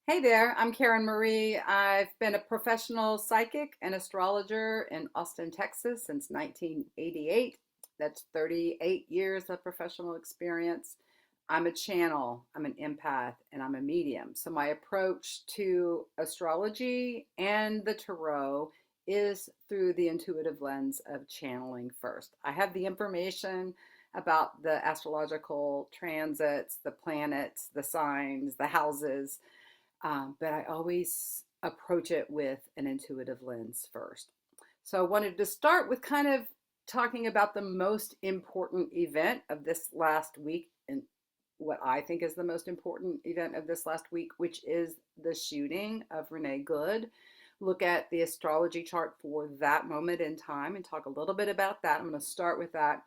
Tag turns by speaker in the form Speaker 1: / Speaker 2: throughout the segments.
Speaker 1: Hey there, I'm Karen Marie. I've been a professional psychic and astrologer in Austin, Texas since 1988. That's 38 years of professional experience. I'm a channel, I'm an empath, and I'm a medium. So, my approach to astrology and the tarot is through the intuitive lens of channeling first. I have the information about the astrological transits, the planets, the signs, the houses, but I always approach it with an intuitive lens first. So I wanted to start with kind of talking about the most important event of this last week and what I think is the most important event of this last week, which is the shooting of Renee Good. Look at the astrology chart for that moment in time and talk a little bit about that. I'm going to start with that.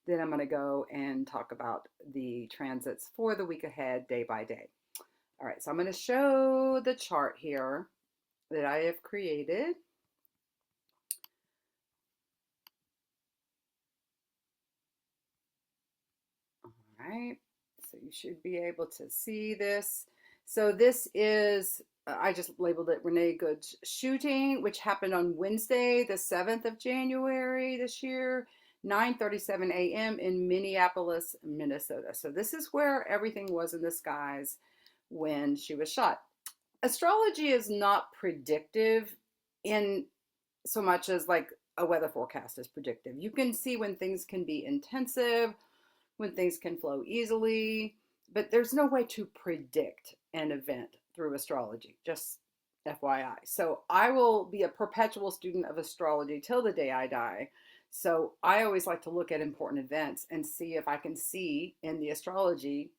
Speaker 1: Then I'm going to go and talk about the transits for the week ahead, day by day. All right, so I'm going to show the chart here that I have created. All right, so you should be able to see this. So this is, I just labeled it Renee Good's shooting, which happened on Wednesday, the 7th of January this year, 9:37 a.m. in Minneapolis, Minnesota. So this is where everything was in the skies when she was shot. Astrology is not predictive in so much as like a weather forecast is predictive. You can see when things can be intensive, when things can flow easily, but there's no way to predict an event through astrology, just FYI. So I will be a perpetual student of astrology till the day I die. So I always like to look at important events and see if I can see in the astrology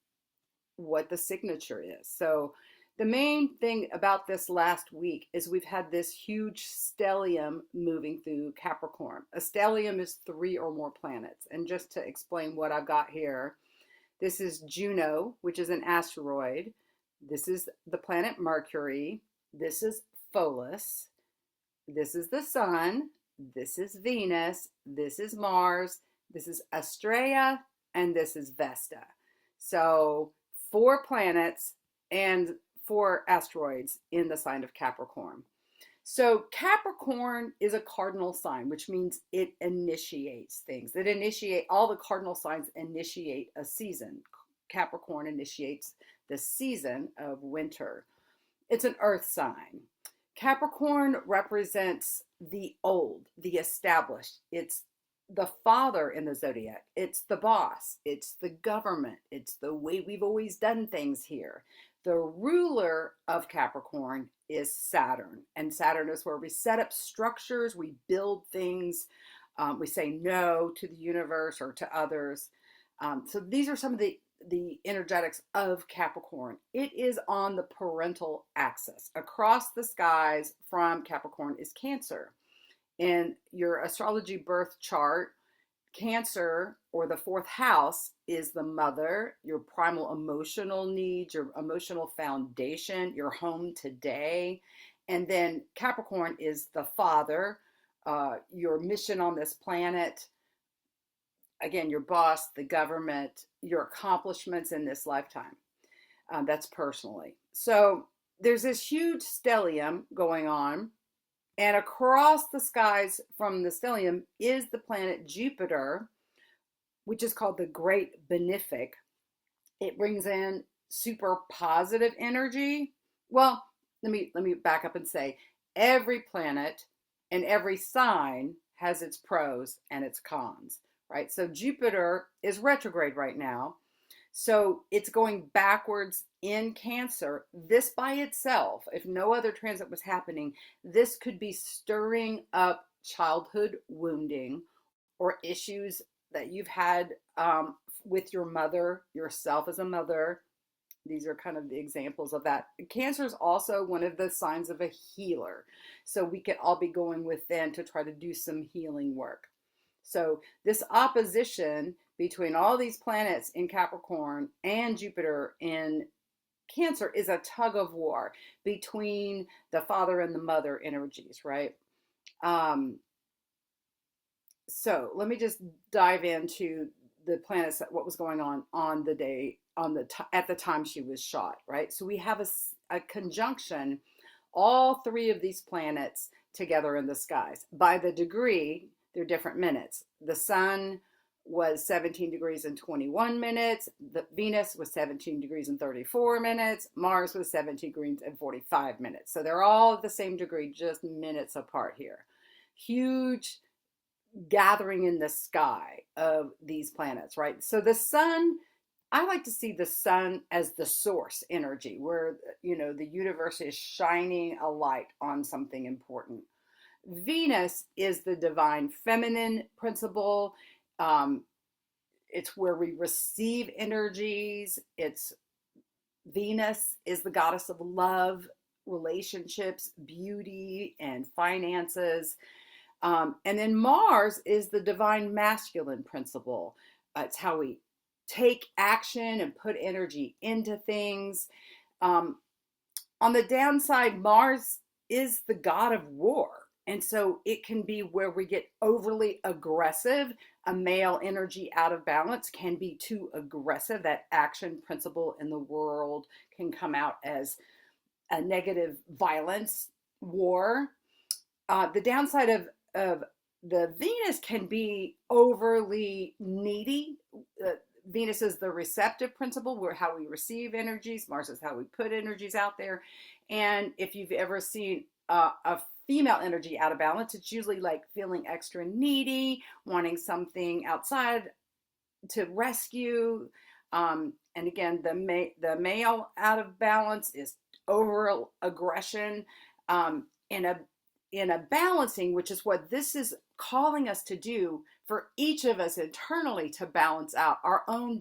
Speaker 1: what the signature is. So the main thing about this last week is we've had this huge stellium moving through Capricorn. A stellium is three or more planets. And just to explain what I've got here, this is Juno, which is an asteroid. This is the planet Mercury. This is Pholus. This is the Sun. This is Venus. This is Mars. This is Astrea. And this is Vesta. So four planets and four asteroids in the sign of Capricorn. So Capricorn is a cardinal sign, which means it initiates things. All the cardinal signs initiate a season. Capricorn initiates the season of winter. It's an earth sign. Capricorn represents the old, the established. It's the father in the zodiac. It's the boss. It's the government. It's the way we've always done things here. The ruler of Capricorn is Saturn. And Saturn is where we set up structures, we build things, we say no to the universe or to others. So these are some of the energetics of Capricorn. It is on the parental axis. Across the skies from Capricorn is Cancer. In your astrology birth chart, Cancer or the fourth house is the mother, your primal emotional needs, your emotional foundation, your home today. And then Capricorn is the father, your mission on this planet, again, your boss, the government, your accomplishments in this lifetime. That's personally. So there's this huge stellium going on. And across the skies from the stellium is the planet Jupiter, which is called the Great Benefic. It brings in super positive energy. Well, let me back up and say every planet and every sign has its pros and its cons, right? So Jupiter is retrograde right now. So it's going backwards in Cancer. This by itself, if no other transit was happening, this could be stirring up childhood wounding or issues that you've had with your mother, yourself as a mother. These are kind of the examples of that. Cancer is also one of the signs of a healer. So we could all be going within to try to do some healing work. So this opposition between all these planets in Capricorn and Jupiter in Cancer is a tug of war between the father and the mother energies, right? So let me just dive into the planets, what was going on the day at the time she was shot, right? So we have a conjunction, all three of these planets together in the skies. By the degree, they're different minutes. The sun was 17 degrees and 21 minutes. The Venus was 17 degrees and 34 minutes. Mars was 17 degrees and 45 minutes. So they're all at the same degree, just minutes apart here. Huge gathering in the sky of these planets, right? So the sun, I like to see the sun as the source energy where, the universe is shining a light on something important. Venus is the divine feminine principle. It's where we receive energies. Venus is the goddess of love, relationships, beauty, and finances. And then Mars is the divine masculine principle. It's how we take action and put energy into things. On the downside, Mars is the god of war. And so it can be where we get overly aggressive. A male energy out of balance can be too aggressive. That action principle in the world can come out as a negative violence, war. The downside of the Venus can be overly needy. Venus is the receptive principle, where how we receive energies. Mars is how we put energies out there. And if you've ever seen a female energy out of balance, it's usually like feeling extra needy, wanting something outside to rescue. And again, the male out of balance is over aggression. In a balancing, which is what this is calling us to do for each of us internally, to balance out our own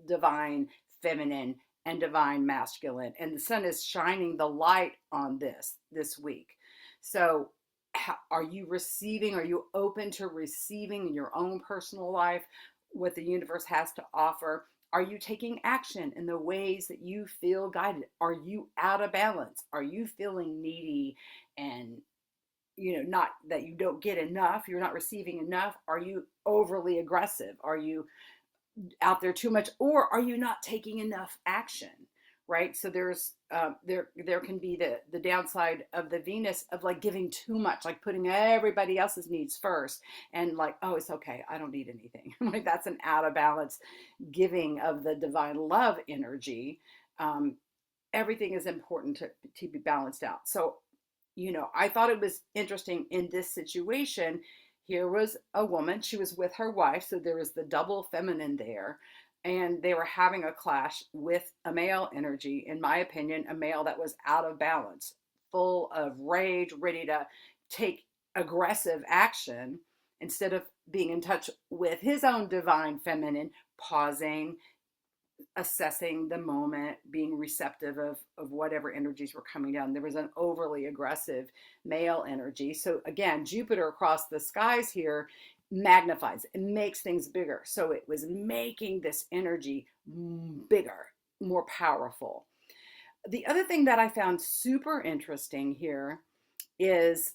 Speaker 1: divine feminine and divine masculine. And the sun is shining the light on this week. So are you receiving? Are you open to receiving in your own personal life what the universe has to offer? Are you taking action in the ways that you feel guided? Are you out of balance? Are you feeling needy and not that you don't get enough, you're not receiving enough? Are you overly aggressive? Are you out there too much? Or are you not taking enough action, right? So there's there can be the downside of the Venus of like giving too much, like putting everybody else's needs first and like, oh, it's okay, I don't need anything. Like that's an out of balance giving of the divine love energy. Everything is important to be balanced out. So I thought it was interesting in this situation. Here was a woman, she was with her wife, so there was the double feminine there, and they were having a clash with a male energy, in my opinion, a male that was out of balance, full of rage, ready to take aggressive action instead of being in touch with his own divine feminine, pausing, assessing the moment, being receptive of whatever energies were coming down. There was an overly aggressive male energy. So again, Jupiter across the skies here magnifies and makes things bigger. So it was making this energy bigger, more powerful. The other thing that I found super interesting here is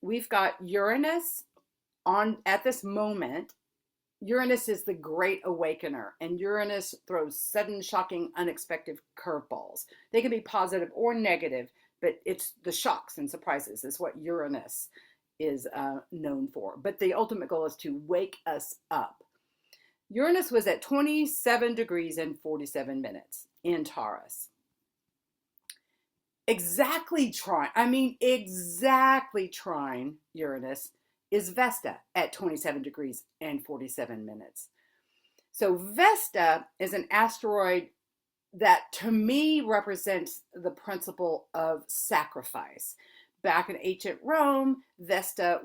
Speaker 1: we've got Uranus on at this moment. Uranus is the great awakener, and Uranus throws sudden, shocking, unexpected curveballs. They can be positive or negative, but it's the shocks and surprises is what Uranus is known for. But the ultimate goal is to wake us up. Uranus was at 27 degrees and 47 minutes in Taurus. Exactly trine Uranus is Vesta at 27 degrees and 47 minutes. So Vesta is an asteroid that to me represents the principle of sacrifice. Back in ancient Rome, Vesta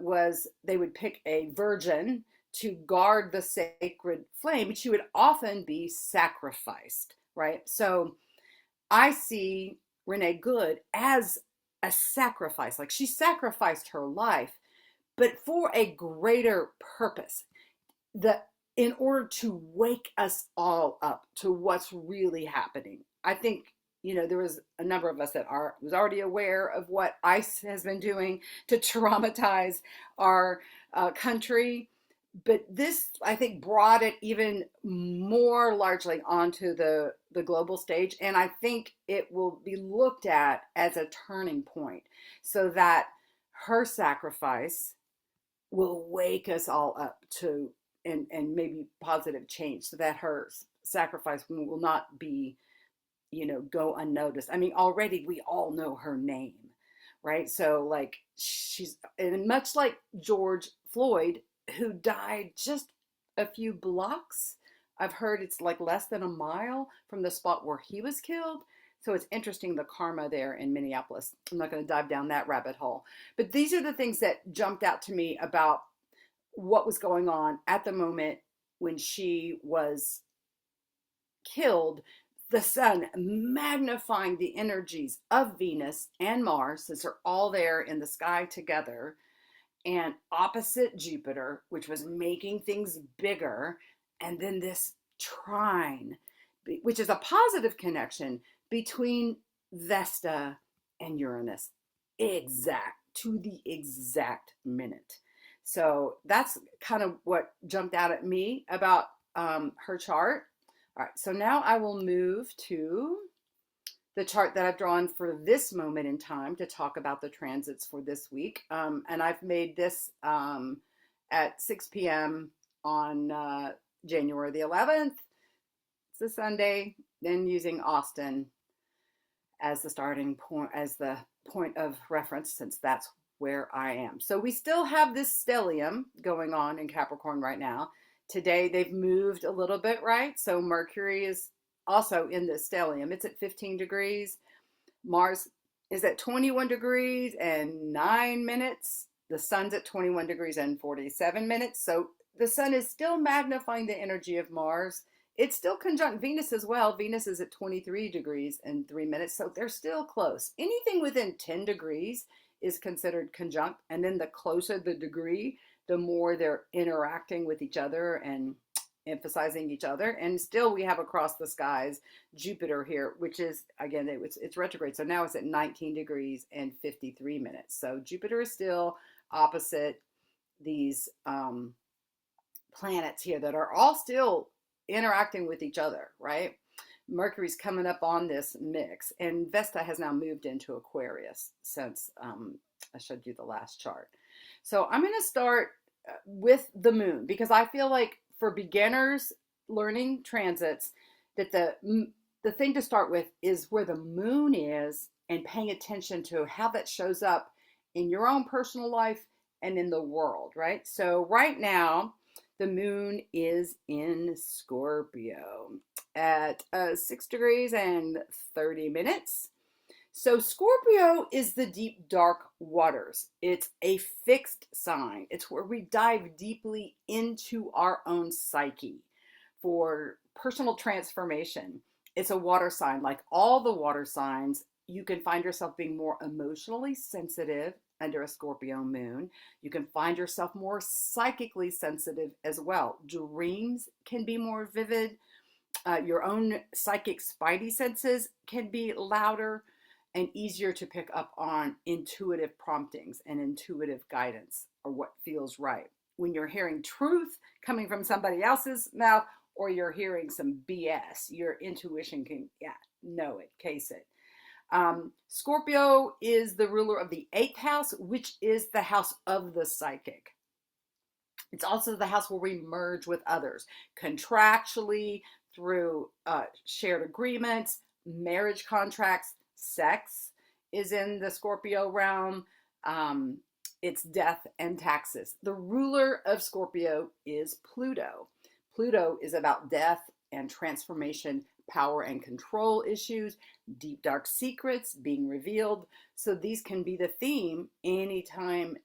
Speaker 1: they would pick a virgin to guard the sacred flame, but she would often be sacrificed, right? So I see Renee Good as a sacrifice, like she sacrificed her life, but for a greater purpose, in order to wake us all up to what's really happening. I think, there was a number of us that was already aware of what ICE has been doing to traumatize our country. but this, I think, brought it even more largely onto the global stage. And I think it will be looked at as a turning point so that her sacrifice will wake us all up to and maybe positive change so that her sacrifice will not be, go unnoticed. I mean, already we all know her name, right? So like she's, and much like George Floyd, who died just a few blocks. I've heard it's like less than a mile from the spot where he was killed. So it's interesting the karma there in Minneapolis. I'm not going to dive down that rabbit hole. But these are the things that jumped out to me about what was going on at the moment when she was killed. The sun magnifying the energies of Venus and Mars, since they're all there in the sky together, and opposite Jupiter, which was making things bigger, and then this trine, which is a positive connection between Vesta and Uranus, exact to the exact minute. So that's kind of what jumped out at me about her chart. All right, so now I will move to the chart that I've drawn for this moment in time to talk about the transits for this week. And I've made this at 6 p.m. on January the 11th. It's a Sunday, then using Austin as the starting point, as the point of reference, since that's where I am. So we still have this stellium going on in Capricorn right now. Today they've moved a little bit, right? So Mercury is also in the stellium. It's at 15 degrees. Mars is at 21 degrees and 9 minutes. The sun's at 21 degrees and 47 minutes. So the sun is still magnifying the energy of Mars. It's still conjunct Venus as well. Venus is at 23 degrees and 3 minutes. So they're still close. Anything within 10 degrees is considered conjunct. And then the closer the degree, the more they're interacting with each other and emphasizing each other. And still we have across the skies Jupiter here, which is, again, it's retrograde. So now it's at 19 degrees and 53 minutes. So Jupiter is still opposite these planets here that are all still interacting with each other, right? Mercury's coming up on this mix, and Vesta has now moved into Aquarius since I showed you the last chart. So I'm going to start with the moon, because I feel like for beginners learning transits, that the thing to start with is where the moon is and paying attention to how that shows up in your own personal life and in the world, right? So right now, the moon is in Scorpio at 6 degrees and 30 minutes. So Scorpio is the deep, dark waters. It's a fixed sign. It's where we dive deeply into our own psyche for personal transformation. It's a water sign. Like all the water signs, you can find yourself being more emotionally sensitive under a Scorpio moon. You can find yourself more psychically sensitive as well. Dreams can be more vivid. Your own psychic spidey senses can be louder and easier to pick up on intuitive promptings and intuitive guidance, or what feels right. When you're hearing truth coming from somebody else's mouth, or you're hearing some BS, your intuition can know it, case it. Scorpio is the ruler of the 8th house, which is the house of the psychic. It's also the house where we merge with others contractually, through shared agreements, marriage contracts. Sex is in the Scorpio realm. It's death and taxes. The ruler of Scorpio is Pluto. Pluto is about death and transformation, power and control issues, deep dark secrets being revealed. So these can be the theme anytime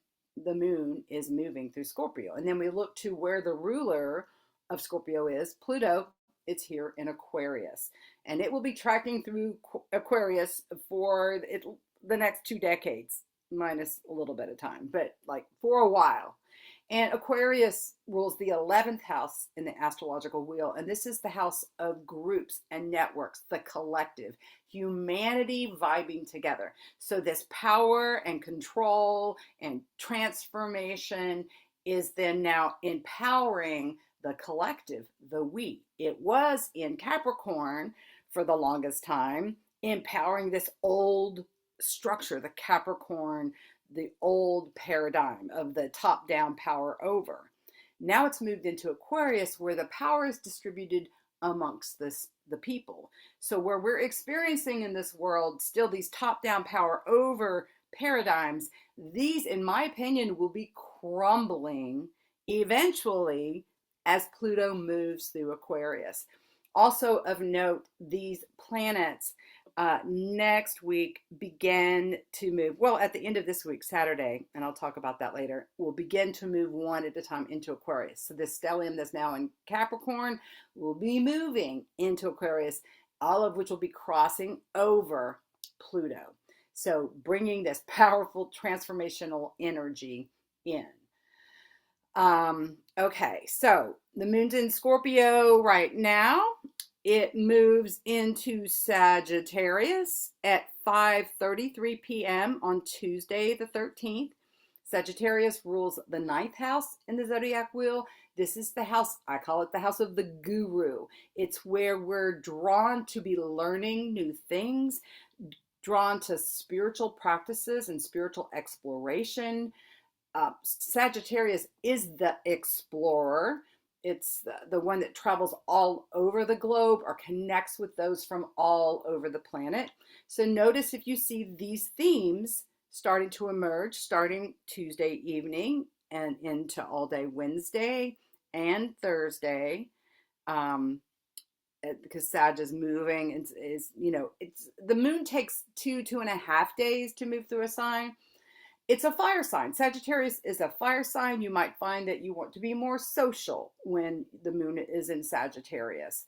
Speaker 1: the moon is moving through Scorpio. And then we look to where the ruler of Scorpio is, Pluto. It's here in Aquarius, and it will be tracking through Aquarius for the next 2 decades, minus a little bit of time, but like for a while. And Aquarius rules the 11th house in the astrological wheel, and this is the house of groups and networks, the collective, humanity vibing together. So this power and control and transformation is then now empowering the collective, the we. It was in Capricorn for the longest time, empowering this old structure, the Capricorn, the old paradigm of the top down power over. Now it's moved into Aquarius where the power is distributed amongst the people. So where we're experiencing in this world still these top down power over paradigms, these, in my opinion, will be crumbling eventually as Pluto moves through Aquarius. Also of note, these planets next week begin to move. Well, at the end of this week, Saturday, and I'll talk about that later, will begin to move one at a time into Aquarius. So this stellium that's now in Capricorn will be moving into Aquarius, all of which will be crossing over Pluto. So bringing this powerful transformational energy in. Okay, so the moon's in Scorpio right now. It moves into Sagittarius at 5:33 p.m. on Tuesday the 13th. Sagittarius rules the ninth house in the zodiac wheel. This is the house, I call it the house of the guru. It's where we're drawn to be learning new things, drawn to spiritual practices and spiritual exploration. Sagittarius is the explorer. It's the one that travels all over the globe or connects with those from all over the planet. So notice if you see these themes starting to emerge starting Tuesday evening and into all day Wednesday and Thursday. Because Sag is moving, is it's the moon takes 2.5 days to move through a sign. It's a fire sign. Sagittarius is a fire sign. You might find that you want to be more social when the moon is in Sagittarius.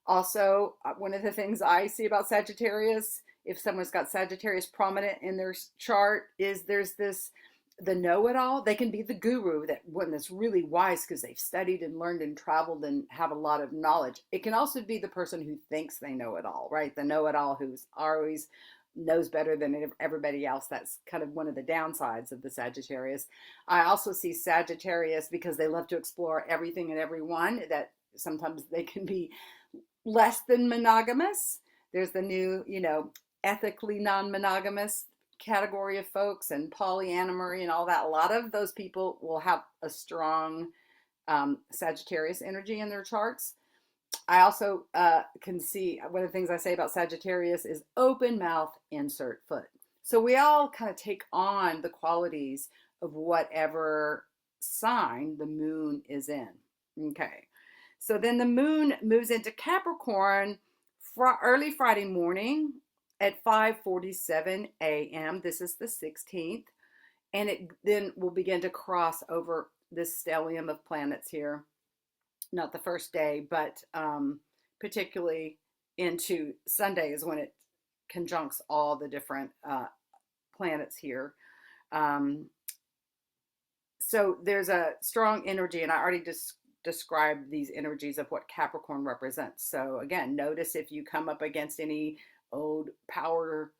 Speaker 1: Also, one of the things I see about Sagittarius, if someone's got Sagittarius prominent in their chart, is there's the know-it-all. They can be the guru, that one that's really wise because they've studied and learned and traveled and have a lot of knowledge. It can also be the person who thinks they know it all, right? The know-it-all who's always knows better than everybody else. That's kind of one of the downsides of the Sagittarius. I also see Sagittarius, because they love to explore everything and everyone, that sometimes they can be less than monogamous. There's the new, ethically non-monogamous category of folks, and polyamory and all that. A lot of those people will have a strong Sagittarius energy in their charts. I also can see, one of the things I say about Sagittarius is open mouth, insert foot. So we all kind of take on the qualities of whatever sign the moon is in. Okay. So then the moon moves into Capricorn early Friday morning at 5:47 a.m. This is the 16th. And it then will begin to cross over this stellium of planets here. Not the first day, but particularly into Sunday is when it conjuncts all the different planets here. So there's a strong energy, and I already described these energies of what Capricorn represents. So again, notice if you come up against any old power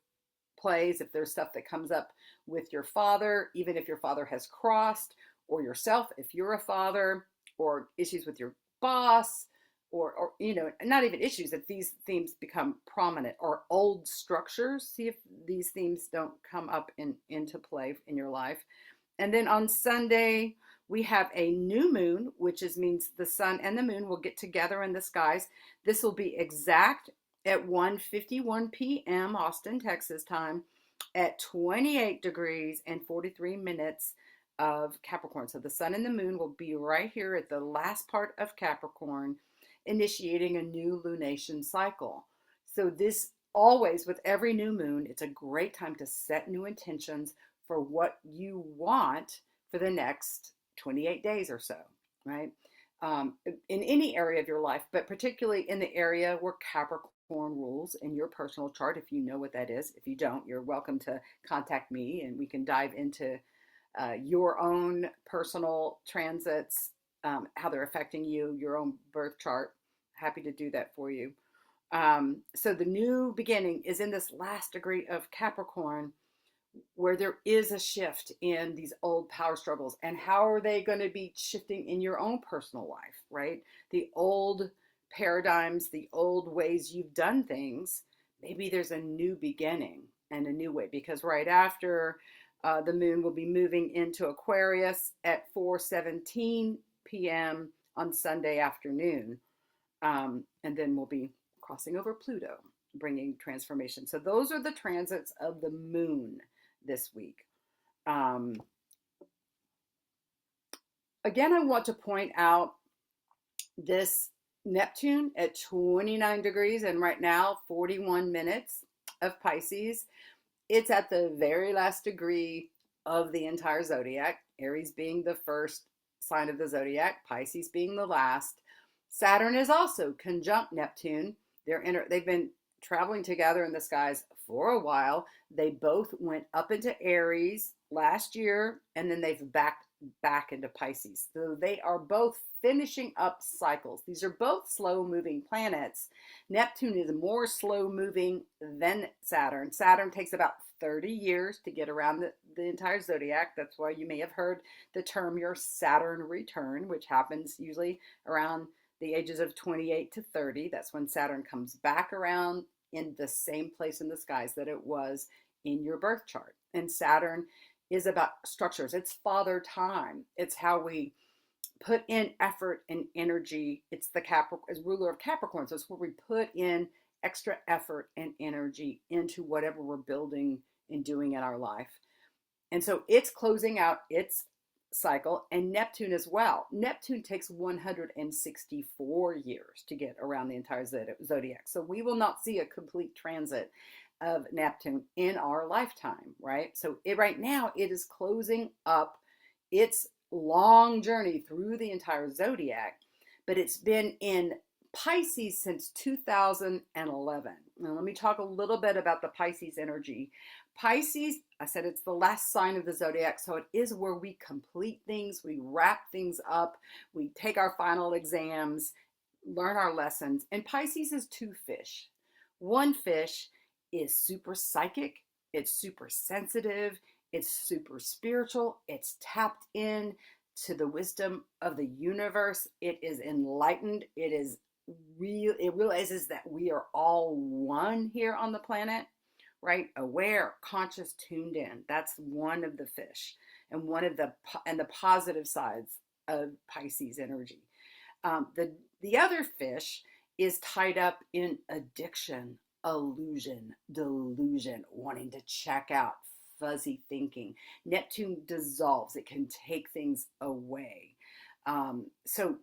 Speaker 1: plays, if there's stuff that comes up with your father, even if your father has crossed, or yourself, if you're a father, or issues with your boss, or not even issues, that these themes become prominent, or old structures. See if these themes don't come up into play in your life. And then on Sunday, we have a new moon, which means the sun and the moon will get together in the skies. This will be exact at 1:51 p.m. Austin, Texas time, at 28 degrees and 43 minutes of Capricorn. So the sun and the moon will be right here at the last part of Capricorn, initiating a new lunation cycle. So this always, with every new moon, it's a great time to set new intentions for what you want for the next 28 days or so, right? In any area of your life, but particularly in the area where Capricorn rules in your personal chart, if you know what that is. If you don't, you're welcome to contact me and we can dive into your own personal transits, how they're affecting you, your own birth chart. Happy to do that for you. So the new beginning is in this last degree of Capricorn, where there is a shift in these old power struggles, and how are they going to be shifting in your own personal life, right? The old paradigms, the old ways you've done things, maybe there's a new beginning and a new way, because right after the moon will be moving into Aquarius at 4:17 p.m. on Sunday afternoon, and then we'll be crossing over Pluto, bringing transformation. So those are the transits of the moon this week. Um, Again, I want to point out this Neptune at 29 degrees and right now 41 minutes of Pisces. It's at the very last degree of the entire zodiac, Aries being the first sign of the zodiac, Pisces being the last. Saturn is also conjunct Neptune. They've been traveling together in the skies for a while. They both went up into Aries last year, and then they've back into Pisces. So they are both finishing up cycles. These are both slow moving planets. Neptune is more slow moving than Saturn. Saturn takes about 30 years to get around the entire zodiac. That's why you may have heard the term your Saturn return, which happens usually around the ages of 28 to 30. That's when Saturn comes back around in the same place in the skies that it was in your birth chart. And Saturn is about structures. It's father time. It's how we put in effort and energy. It's the Capricorn, as ruler of Capricorn. So it's where we put in extra effort and energy into whatever we're building and doing in our life. And so it's closing out its cycle, and Neptune as well. Neptune takes 164 years to get around the entire zodiac. So we will not see a complete transit of Neptune in our lifetime, right? So right now it is closing up its long journey through the entire zodiac, but it's been in Pisces since 2011. Now, let me talk a little bit about the Pisces energy. Pisces, I said it's the last sign of the zodiac, so it is where we complete things, we wrap things up, we take our final exams, learn our lessons. And Pisces is two fish. One fish is super psychic, it's super sensitive, it's super spiritual, it's tapped in to the wisdom of the universe, it is enlightened, it realizes that we are all one here on the planet, right? Aware, conscious, tuned in. That's one of the fish, and one of the positive sides of Pisces energy. The other fish is tied up in addiction, illusion, delusion, wanting to check out, fuzzy thinking. Neptune dissolves, it can take things away. So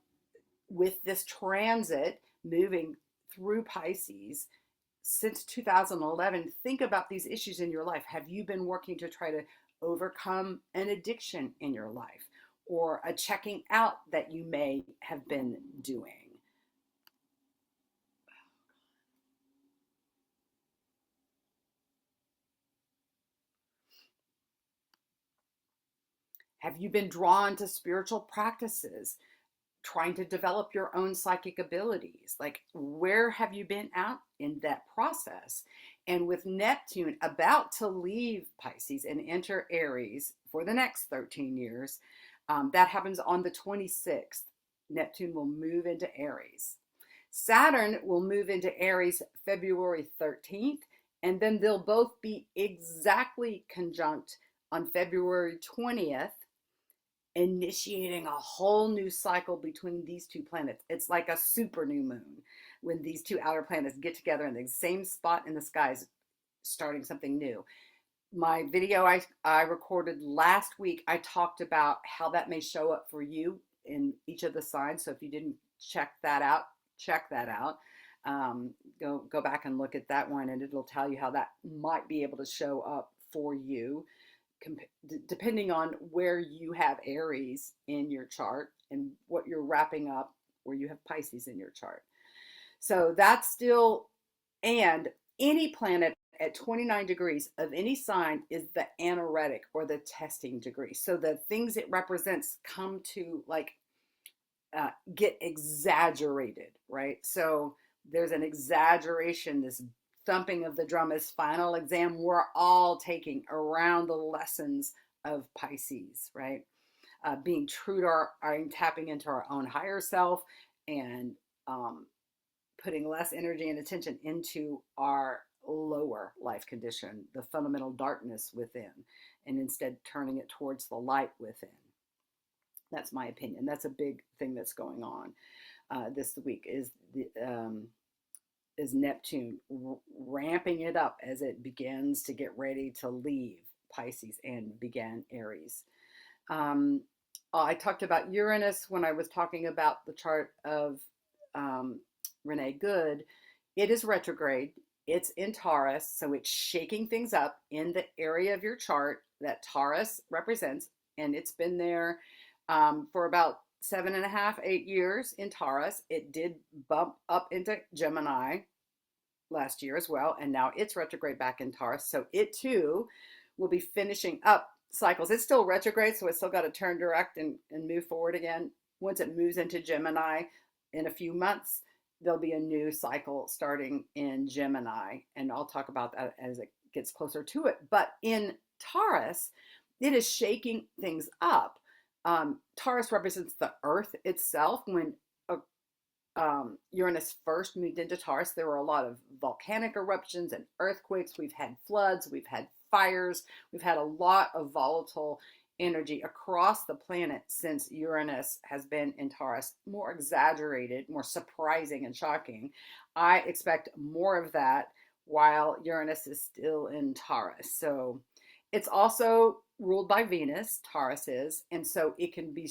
Speaker 1: with this transit moving through Pisces since 2011, think about these issues in your life. Have you been working to try to overcome an addiction in your life, or a checking out that you may have been doing? Have you been drawn to spiritual practices, trying to develop your own psychic abilities? Like, where have you been at in that process? And with Neptune about to leave Pisces and enter Aries for the next 13 years, that happens on the 26th. Neptune will move into Aries. Saturn will move into Aries February 13th, and then they'll both be exactly conjunct on February 20th, initiating a whole new cycle between these two planets. It's like a super new moon when these two outer planets get together in the same spot in the skies, starting something new. My video I recorded last week, I talked about how that may show up for you in each of the signs. So if you didn't check that out, check that out. Go back and look at that one, and it'll tell you how that might be able to show up for you, depending on where you have Aries in your chart and what you're wrapping up, where you have Pisces in your chart. So that's still, and any planet at 29 degrees of any sign is the anaretic, or the testing degree. So the things it represents come to get exaggerated, right? So there's an exaggeration, this thumping of the drum is final exam. We're all taking around the lessons of Pisces, right? Being true to our tapping into our own higher self, and putting less energy and attention into our lower life condition, the fundamental darkness within, and instead turning it towards the light within. That's my opinion. That's a big thing that's going on this week, is Neptune ramping it up as it begins to get ready to leave Pisces and begin Aries. I talked about Uranus when I was talking about the chart of Renee Good. It is retrograde. It's in Taurus, so it's shaking things up in the area of your chart that Taurus represents, and it's been there for about 7.5, 8 years in Taurus. It did bump up into Gemini last year as well, and now it's retrograde back in Taurus, so it too will be finishing up cycles. It's still retrograde, so it's still got to turn direct and move forward again. Once it moves into Gemini in a few months, there'll be a new cycle starting in Gemini, and I'll talk about that as it gets closer to it. But in Taurus, it is shaking things up. Taurus represents the earth itself. When Uranus first moved into Taurus, there were a lot of volcanic eruptions and earthquakes. We've had floods, we've had fires, we've had a lot of volatile energy across the planet since Uranus has been in Taurus. More exaggerated, more surprising and shocking. I expect more of that while Uranus is still in Taurus. So it's also ruled by Venus, Taurus is, and so it can be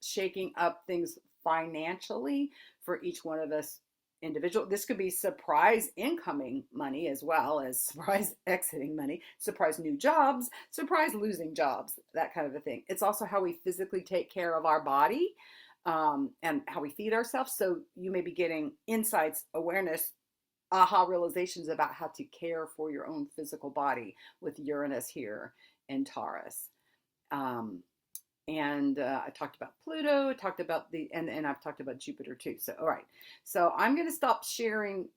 Speaker 1: shaking up things financially for each one of us individual. This could be surprise incoming money as well as surprise exiting money, surprise new jobs, surprise losing jobs, that kind of a thing. It's also how we physically take care of our body and how we feed ourselves. So you may be getting insights, awareness, aha realizations about how to care for your own physical body with Uranus here in Taurus. And I talked about Pluto, I talked about and I've talked about Jupiter too. So, all right. So I'm going to stop sharing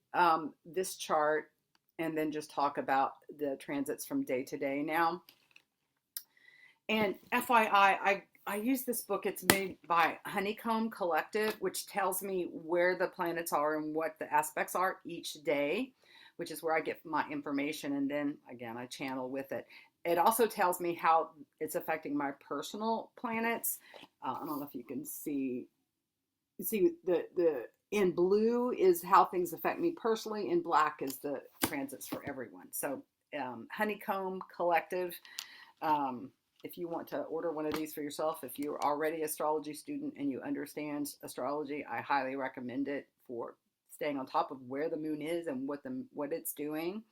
Speaker 1: this chart and then just talk about the transits from day to day now. And FYI, I use this book. It's made by Honeycomb Collective, which tells me where the planets are and what the aspects are each day, which is where I get my information. And then again, I channel with it. It also tells me how it's affecting my personal planets. I don't know if you can see the in blue is how things affect me personally. In black is the transits for everyone. So Honeycomb Collective. If you want to order one of these for yourself, if you're already an astrology student and you understand astrology, I highly recommend it for staying on top of where the moon is and what it's doing.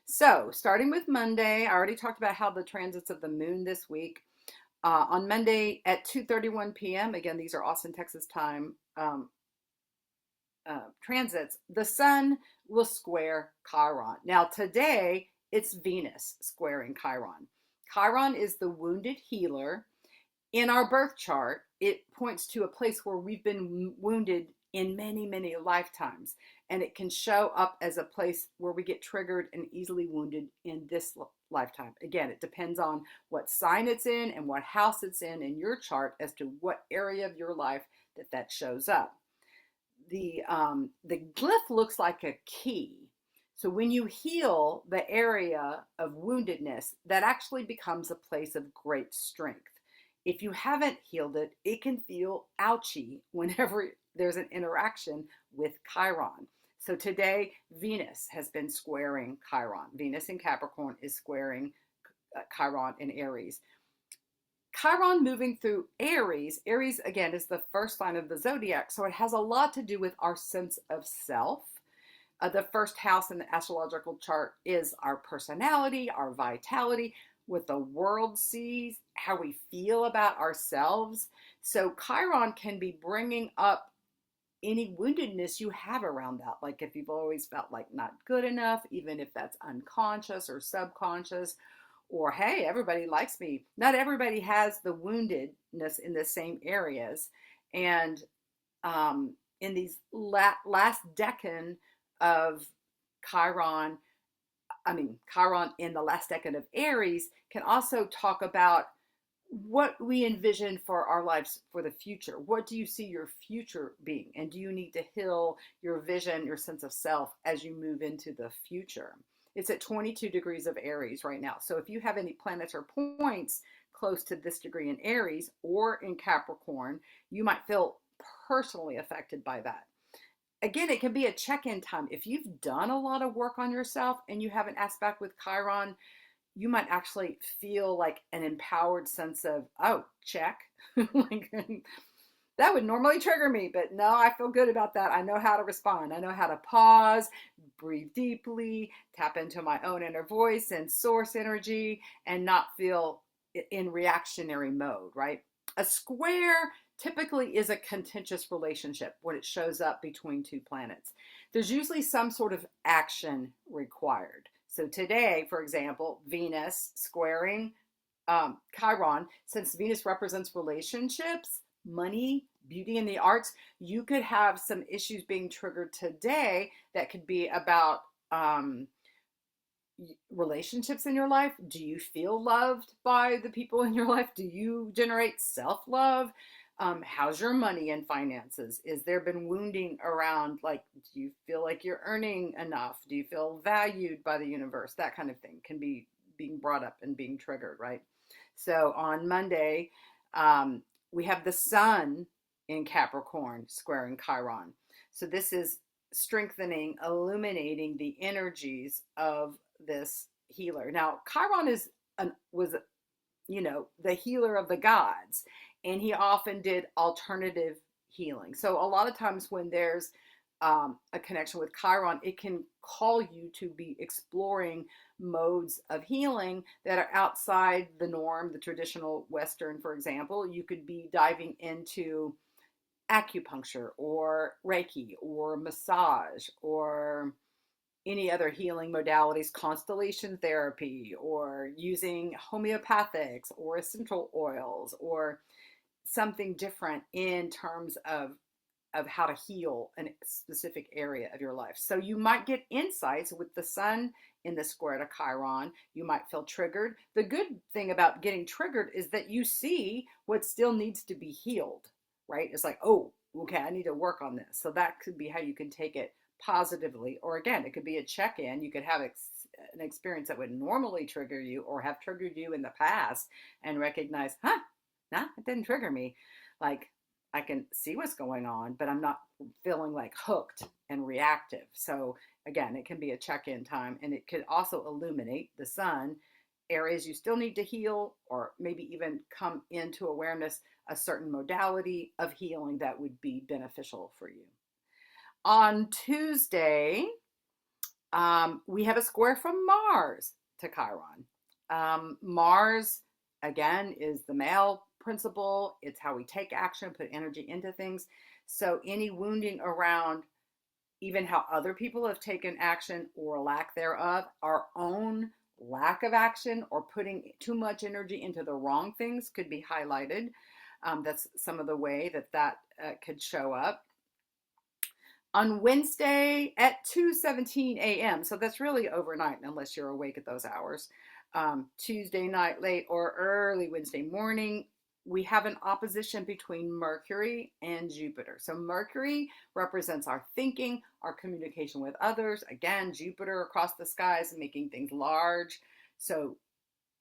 Speaker 1: So, starting with Monday, I already talked about how the transits of the moon this week. On Monday at 2:31 p.m., again, these are Austin, Texas time transits, the sun will square Chiron. Now, today, it's Venus squaring Chiron. Chiron is the wounded healer. In our birth chart, it points to a place where we've been wounded in many, many lifetimes. And it can show up as a place where we get triggered and easily wounded in this lifetime. Again, it depends on what sign it's in and what house it's in your chart as to what area of your life that shows up. The glyph looks like a key. So when you heal the area of woundedness, that actually becomes a place of great strength. If you haven't healed it, it can feel ouchy whenever there's an interaction with Chiron. So today, Venus has been squaring Chiron. Venus in Capricorn is squaring Chiron in Aries. Chiron moving through Aries. Aries, again, is the first sign of the zodiac, so it has a lot to do with our sense of self. The first house in the astrological chart is our personality, our vitality, what the world sees, how we feel about ourselves. So Chiron can be bringing up any woundedness you have around that. Like if you've always felt like not good enough, even if that's unconscious or subconscious, or hey, everybody likes me. Not everybody has the woundedness in the same areas. And in these last decan of Chiron, Chiron in the last decade of Aries can also talk about what we envision for our lives for the future. What do you see your future being? And do you need to heal your vision, your sense of self as you move into the future? It's at 22 degrees of Aries right now. So if you have any planets or points close to this degree in Aries or in Capricorn, you might feel personally affected by that. Again, it can be a check-in time. If you've done a lot of work on yourself and you have an aspect with Chiron, you might actually feel like an empowered sense of, oh, check. Like, that would normally trigger me, but no, I feel good about that. I know how to respond. I know how to pause, breathe deeply, tap into my own inner voice and source energy, and not feel in reactionary mode, right? A square typically is a contentious relationship when it shows up between two planets. There's usually some sort of action required. So today, for example, Venus squaring Chiron, since Venus represents relationships, money, beauty, and the arts, you could have some issues being triggered today that could be about relationships in your life. Do you feel loved by the people in your life? Do you generate self-love? How's your money and finances? Is there been wounding around, like, do you feel like you're earning enough? Do you feel valued by the universe? That kind of thing can be being brought up and being triggered, right? So on Monday, we have the sun in Capricorn squaring Chiron. So this is strengthening, illuminating the energies of this healer. Now, Chiron was the healer of the gods, and he often did alternative healing. So a lot of times when there's a connection with Chiron, it can call you to be exploring modes of healing that are outside the norm, the traditional Western, for example. You could be diving into acupuncture or Reiki or massage or any other healing modalities, constellation therapy, or using homeopathics or essential oils or something different in terms of how to heal a specific area of your life. So you might get insights with the sun in the square to Chiron. You might feel triggered. The good thing about getting triggered is that you see what still needs to be healed, right? It's like, oh, okay, I need to work on this. So that could be how you can take it positively. Or again, it could be a check-in. You could have an experience that would normally trigger you or have triggered you in the past and recognize, nah, it didn't trigger me. Like, I can see what's going on, but I'm not feeling like hooked and reactive. So again, it can be a check-in time, and it could also illuminate the sun areas you still need to heal, or maybe even come into awareness a certain modality of healing that would be beneficial for you. On Tuesday, we have a square from Mars to Chiron. Mars, again, is the male principle. It's how we take action, put energy into things. So any wounding around even how other people have taken action or lack thereof, our own lack of action or putting too much energy into the wrong things could be highlighted. That's some of the way that could show up. On Wednesday at 2:17 a.m., so that's really overnight unless you're awake at those hours. Tuesday night late or early Wednesday morning, we have an opposition between Mercury and Jupiter. So Mercury represents our thinking, our communication with others. Again, Jupiter across the skies, making things large. So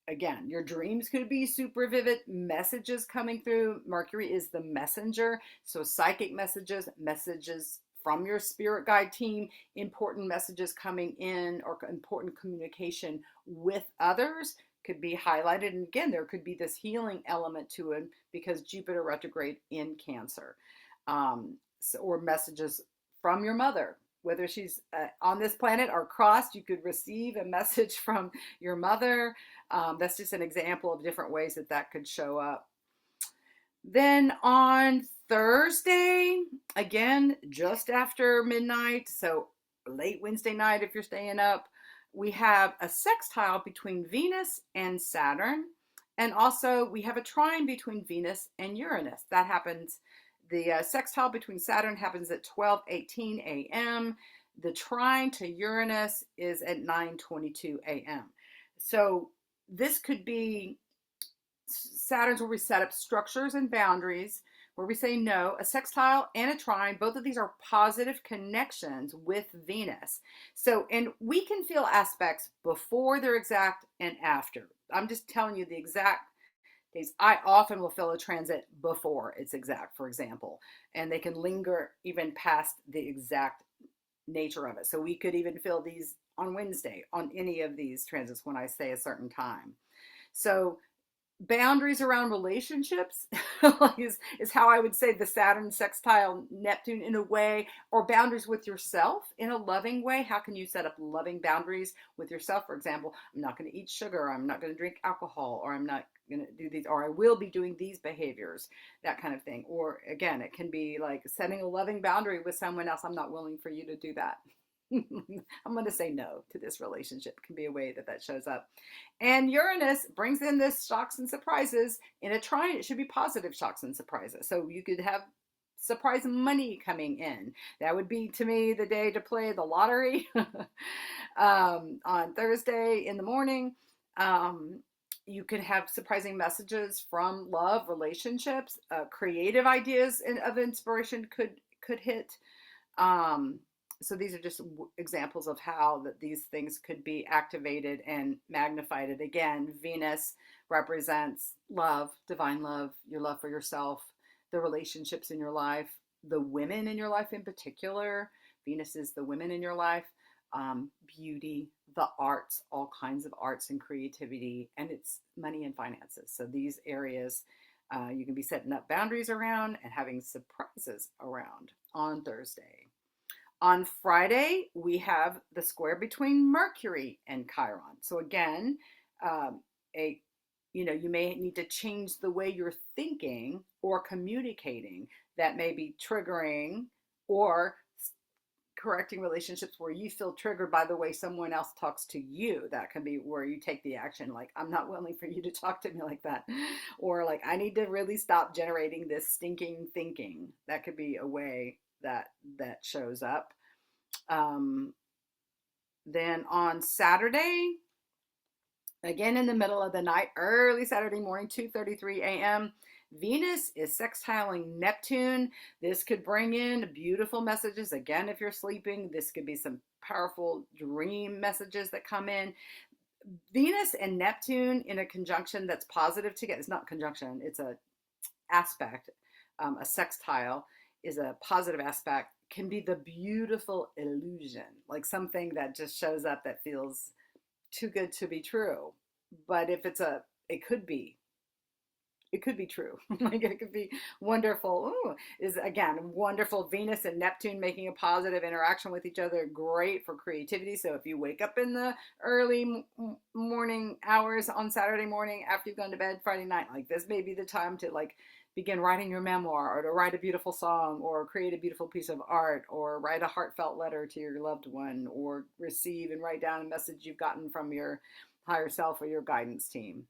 Speaker 1: again, your dreams could be super vivid, messages coming through. Mercury is the messenger. So psychic messages from your spirit guide team, important messages coming in, or important communication with others could be highlighted. And again, there could be this healing element to it because Jupiter retrograde in Cancer. Or messages from your mother, whether she's on this planet or crossed, you could receive a message from your mother. That's just an example of different ways that could show up. Then on Thursday, again, just after midnight, so late Wednesday night if you're staying up, we have a sextile between Venus and Saturn. And also we have a trine between Venus and Uranus. That happens, the sextile between Saturn happens at 12:18 a.m. The trine to Uranus is at 9:22 a.m. So this could be Saturn's where we set up structures and boundaries, where we say no. A sextile and a trine, both of these are positive connections with Venus. So, and we can feel aspects before they're exact and after. I'm just telling you the exact days. I often will feel a transit before it's exact, for example, and they can linger even past the exact nature of it. So we could even feel these on Wednesday on any of these transits when I say a certain time. So boundaries around relationships is how I would say the Saturn sextile Neptune in a way, or boundaries with yourself in a loving way. How can you set up loving boundaries with yourself? For example, I'm not going to eat sugar, I'm not going to drink alcohol, or I'm not going to do these, or I will be doing these behaviors, that kind of thing. Or again, it can be like setting a loving boundary with someone else. I'm not willing for you to do that. I'm going to say no to this relationship. Can be a way that shows up. And Uranus brings in this shocks and surprises. In a trine, it should be positive shocks and surprises. So you could have surprise money coming in. That would be, to me, the day to play the lottery on Thursday in the morning. You could have surprising messages from love, relationships, creative ideas of inspiration could hit. So these are just examples of how that these things could be activated and magnified. And again, Venus represents love, divine love, your love for yourself, the relationships in your life, the women in your life in particular. Venus is the women in your life, beauty, the arts, all kinds of arts and creativity, and it's money and finances. So these areas you can be setting up boundaries around and having surprises around on Thursday. On Friday, we have the square between Mercury and Chiron. So again, you may need to change the way you're thinking or communicating. That may be triggering or correcting relationships where you feel triggered by the way someone else talks to you. That can be where you take the action, like, I'm not willing for you to talk to me like that. Or like, I need to really stop generating this stinking thinking. That could be a way that shows up. Then on Saturday, again in the middle of the night, early Saturday morning, 2:33 a.m., Venus is sextiling Neptune. This could bring in beautiful messages. Again, if you're sleeping, this could be some powerful dream messages that come in. Venus and Neptune in a conjunction that's positive together. It's not conjunction, it's a aspect. A sextile is a positive aspect, can be the beautiful illusion, like something that just shows up that feels too good to be true. But if it could be true. Like it could be wonderful. Ooh, is again wonderful. Venus and Neptune making a positive interaction with each other, great for creativity. So if you wake up in the early morning hours on Saturday morning after you've gone to bed Friday night, like this may be the time to like begin writing your memoir, or to write a beautiful song, or create a beautiful piece of art, or write a heartfelt letter to your loved one, or receive and write down a message you've gotten from your higher self or your guidance team.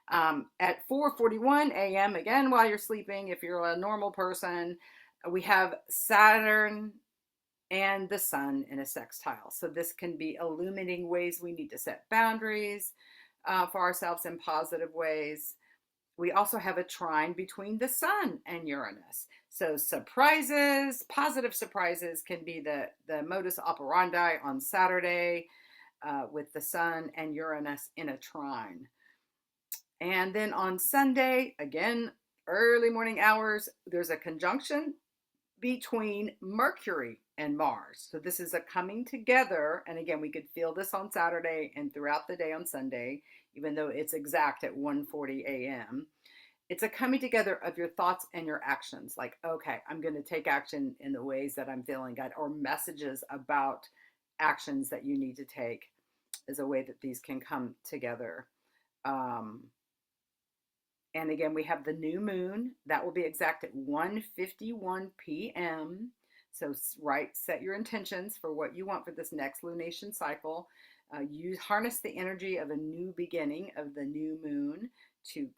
Speaker 1: At 4:41 a.m., again, while you're sleeping, if you're a normal person, we have Saturn and the Sun in a sextile. So this can be illuminating ways we need to set boundaries for ourselves in positive ways. We also have a trine between the Sun and Uranus. So surprises, positive surprises can be the modus operandi on Saturday with the Sun and Uranus in a trine. And then on Sunday, again, early morning hours, there's a conjunction between Mercury and Mars. So this is a coming together. And again, we could feel this on Saturday and throughout the day on Sunday, even though it's exact at 1:40 a.m. It's a coming together of your thoughts and your actions. Like, okay, I'm going to take action in the ways that I'm feeling good, or messages about actions that you need to take is a way that these can come together. And again, we have the new moon. That will be exact at 1:51 p.m. So set your intentions for what you want for this next lunation cycle. You harness the energy of a new beginning of the new moon to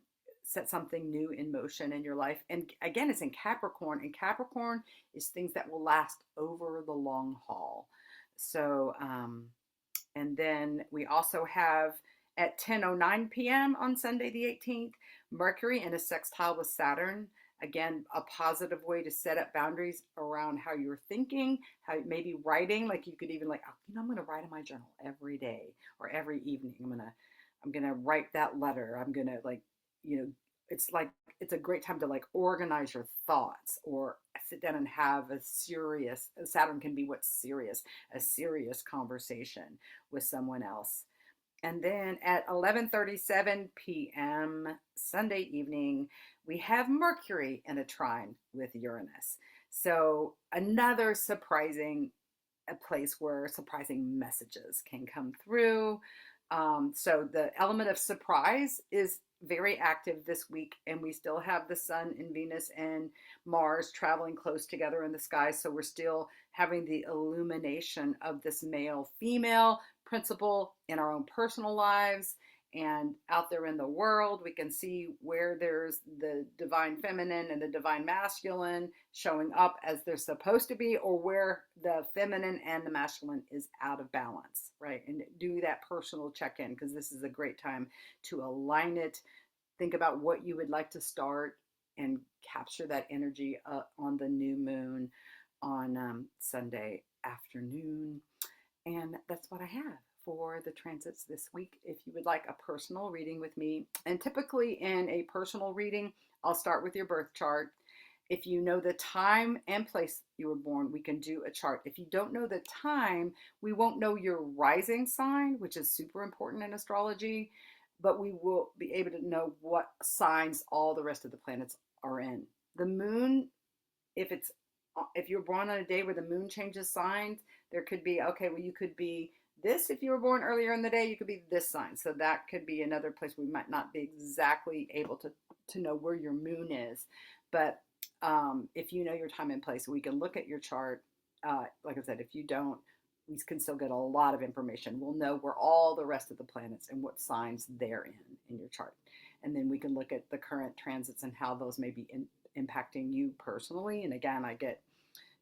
Speaker 1: set something new in motion in your life. And again, it's in Capricorn, and Capricorn is things that will last over the long haul. So, and then we also have at 10:09 p.m. on Sunday the 18th, Mercury in a sextile with Saturn. Again, a positive way to set up boundaries around how you're thinking, how maybe writing. Like you could even like, oh, I'm going to write in my journal every day or every evening. I'm gonna write that letter. I'm gonna like, you know, it's like it's a great time to like organize your thoughts or sit down and have a serious. Saturn can be what's serious, a serious conversation with someone else. And then at 11:37 p.m. Sunday evening, we have Mercury in a trine with Uranus. So another surprising a place where surprising messages can come through. So the element of surprise is very active this week, and we still have the Sun and Venus and Mars traveling close together in the sky. So we're still having the illumination of this male female principle in our own personal lives and out there in the world. We can see where there's the divine feminine and the divine masculine showing up as they're supposed to be, or where the feminine and the masculine is out of balance, right? And do that personal check-in, because this is a great time to align it. Think about what you would like to start and capture that energy on the new moon on Sunday afternoon. And that's what I have for the transits this week. If you would like a personal reading with me, and typically in a personal reading, I'll start with your birth chart. If you know the time and place you were born, we can do a chart. If you don't know the time, we won't know your rising sign, which is super important in astrology, but we will be able to know what signs all the rest of the planets are in. The moon, if you're born on a day where the moon changes signs, there could be, okay, well, you could be this. If you were born earlier in the day, you could be this sign. So that could be another place we might not be exactly able to know where your moon is. But if you know your time and place, we can look at your chart. Like I said, if you don't, we can still get a lot of information. We'll know where all the rest of the planets and what signs they're in your chart. And then we can look at the current transits and how those may be impacting you personally. And again, I get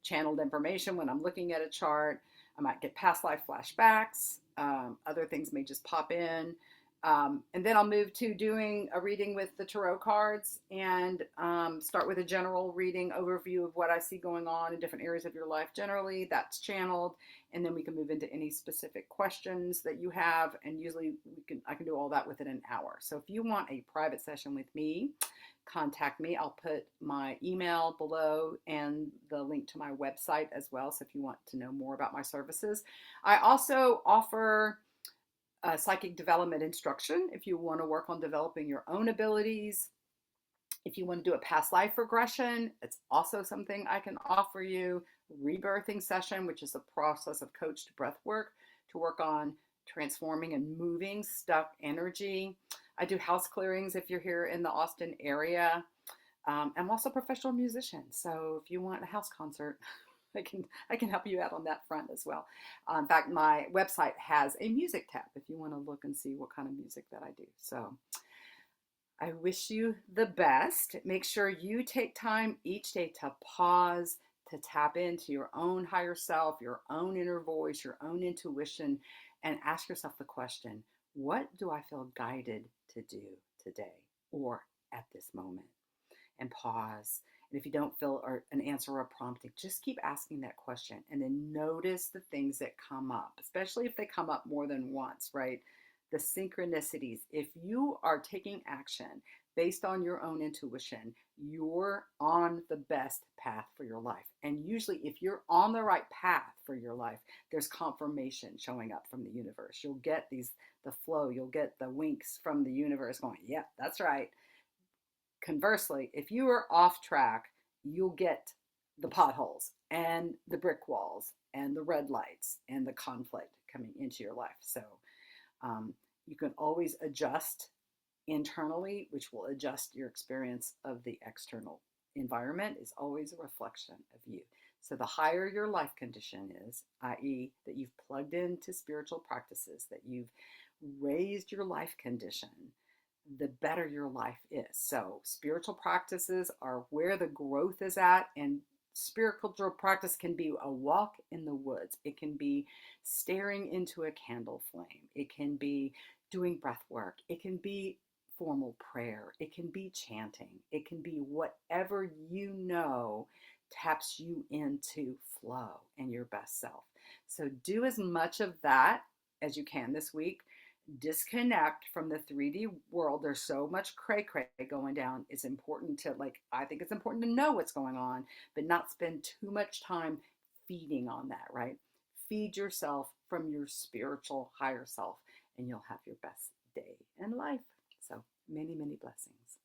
Speaker 1: channeled information when I'm looking at a chart. I might get past life flashbacks. Other things may just pop in. And then I'll move to doing a reading with the tarot cards and start with a general reading overview of what I see going on in different areas of your life generally. That's channeled. And then we can move into any specific questions that you have. And usually I can do all that within an hour. So if you want a private session with me, contact me. I'll put my email below and the link to my website as well. So if you want to know more about my services, I also offer psychic development instruction if you want to work on developing your own abilities. If you want to do a past life regression, it's also something I can offer you. Rebirthing session, which is a process of coached breath work to work on transforming and moving stuck energy. I do house clearings if you're here in the Austin area. I'm also a professional musician, so if you want a house concert, I can help you out on that front as well. In fact, my website has a music tab if you want to look and see what kind of music that I do. So I wish you the best. Make sure you take time each day to pause, to tap into your own higher self, your own inner voice, your own intuition, and ask yourself the question, what do I feel guided to do today or at this moment? And pause. And if you don't feel an answer or a prompting, just keep asking that question and then notice the things that come up, especially if they come up more than once, right? The synchronicities. If you are taking action based on your own intuition, you're on the best path for your life. And usually if you're on the right path for your life, there's confirmation showing up from the universe. You'll get the flow, you'll get the winks from the universe going, yeah, that's right. Conversely, if you are off track, you'll get the potholes and the brick walls and the red lights and the conflict coming into your life. So you can always adjust internally, which will adjust your experience of the external environment is always a reflection of you. So the higher your life condition is, i.e. that you've plugged into spiritual practices, that you've raised your life condition, the better your life is. So spiritual practices are where the growth is at, and spiritual practice can be a walk in the woods. It can be staring into a candle flame. It can be doing breath work. It can be formal prayer. It can be chanting. It can be whatever you know taps you into flow and your best self. So do as much of that as you can this week. Disconnect from the 3D world. There's so much cray cray going down. It's important to, like, I think it's important to know what's going on, but not spend too much time feeding on that, right? Feed yourself from your spiritual higher self, and you'll have your best day in life. So many, many blessings.